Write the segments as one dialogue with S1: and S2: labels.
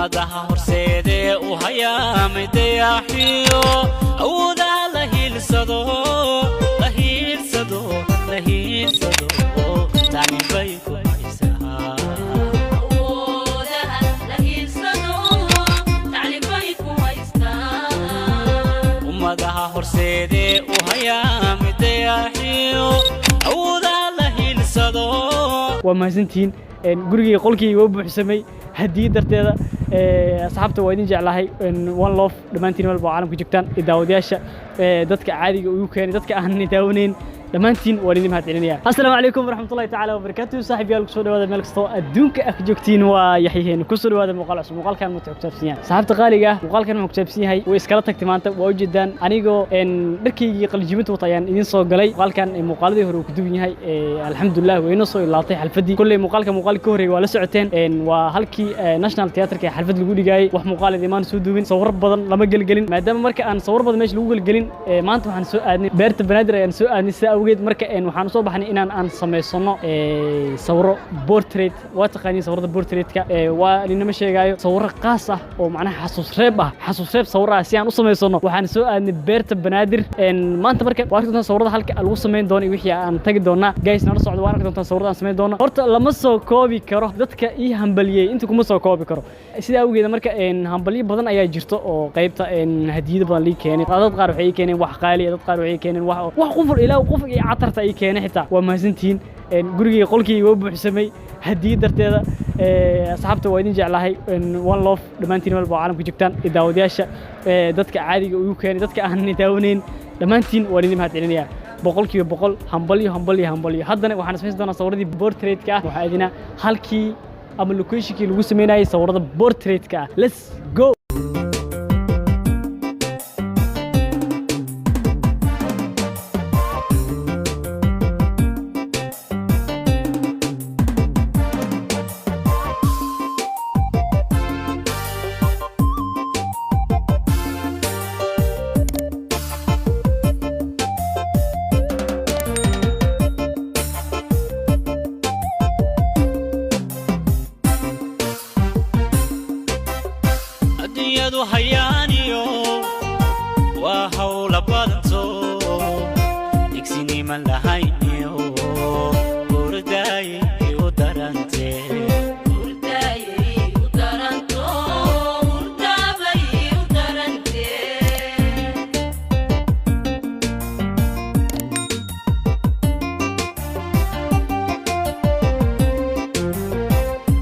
S1: ummadaha horseede u hayaamay dayaxiyo awooda la hiilsado tani bay ku haysaa awooda la hiilsado tani bay ku haysaa ummadaha horseede u hayaamay dayaxiyo awooda la hiilsado
S2: waa mahadsantiin gurigii qolkii waa buuxsamay haddii darteeda asxaabta waa idin jeclahay one love dhammaantiin walba caalamka joogtaan daawadayaasha dadka caadiga ugu keenay dadka aan daawanayn dhammaantiin waan idin mahadcelinayaa assalaamu calaykum waraxmatullaahi tacaala wabarakaatuh saaxiibayaal ku soo dhawaada meel kasta oo adduunka ah joogtiin waa yaxyaheen ku soo dhawaada muuqaal cusub muuqaalkan ma ku saabsan yahay saxaabta qaaliga muuqaalkan ma ku saabsan yahay way iskala tagtay maanta waa ujeedaan anigoo dharkaygii qalinjibinta wata ayaan idin soo galay muuqaalkan muuqaaladii hore uu ku duwan yahay alxamdulilah way inoo soo ilaatay xalfadii kulley muuqaalka ka horreeyay waa la socoteen waa halkii national theatre xalfad lagu dhigayay wax muuqaal imaan soo duubin sawir badan lama gelgelin maadaama marka aan sawir badan meesha lagu gelgelin maanta waxaan soo aadnay beerta banaadir ayaan soo aadnay awgeed marka waxaan soo baxnay inaan aan sameysano sawiro portrait waa taqaaniin sawirada portraitka waa inama sheegayo sawiro qaas ah oo macnaha xasuus reeb sawiraha si aan u sameysano waxaan soo aadnay beerta banaadir maanta marka waa arki doontaa sawirada halka lagu sameyn doono wixii aan tagi doonaa guys nala socdo waa arki doontaa sawirada aan sameyn doono horta lama soo koobi karo dadka ii hambaliyay inta kuma soo koobi karo sida awgeeda marka hambaliyo badan ayaa jirto oo qaybta hadiyada badan lii keenay dad qaar waxay keeneen wax qaali dad qaar waxay keeneen wax qofur ilaa qof iyo catarta ay keenay xitaa waa mahadsantiin gurigii qolkii waa buuxsamay haddii darteeda asxaabta waa idin jeclahay one love dhammaantiin walba caalamka joogtaan daawadayaasha dadka caadiga ugu keenay dadka aan daawanayn dhammaantiin waan idin mahadcelinayaa boqolkiiba boqol hambalyo haddana waxaan samayn doonaa sawiradii portraitka ah waxaa idina halkii ama locationkii lagu sameynayay sawirada portraitka ah let's go
S1: hayaaniyo waa hawla badanto digsinima lahayniyo hurdayay u darante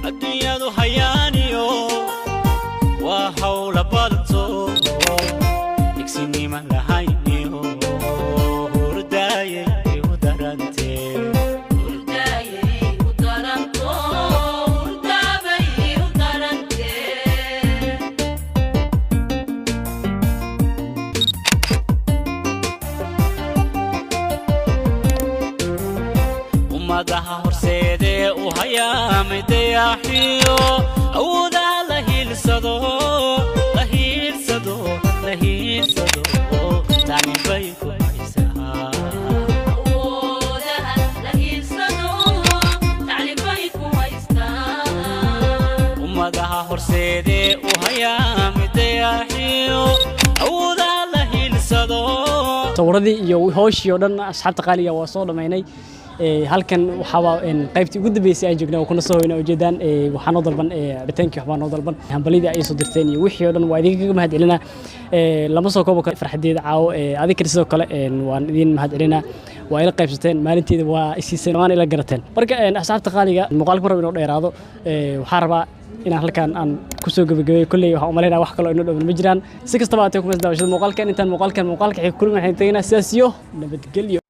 S1: adduunyadu hayaaniyo waa hawla badanto digsinima lahayniyo hurdayay u darante ummadaha horseede u hayaamay dayaxiyo awooda la hiilsado tani bay ku haysaa awooda la hiilsado tani bay ku haysaa ummadaha horseede u hayaamay dayaxiyo awooda la hiilsado sawiradii iyo hawshii oo dhan asxaabta qaaliga waa soo dhamaynay halkan waxaa qaybtii ugu dambeysay aan joognay oo kuna soo hoynaa ujeedaan waxaa noo dalban bitaankii waxbaa noo dalban hambalidii ay soo dirteen iyo wixii oo dhan waa idinkaga mahadcelinaa lama soo koobo karo farxadeeda caawo adinkana sidoo kale waan idin mahadcelinaa waa ila qaybsateen maalinteeda waa isiiseen waan ila garateen marka asxaabta qaaliga muuqaalka rabo inuu dheeraado waxaa rabaa inaan halkan aan ku soo gabagabeeyo kulley waxaan u maleynayaa wax kaloo inoo dhowan ma jiraan si kastaba aatee kuma daawashada muuqaalkan intaan muuqaalka xig kulmi waxaan tegaynaa sidaas iyo nabadgelyo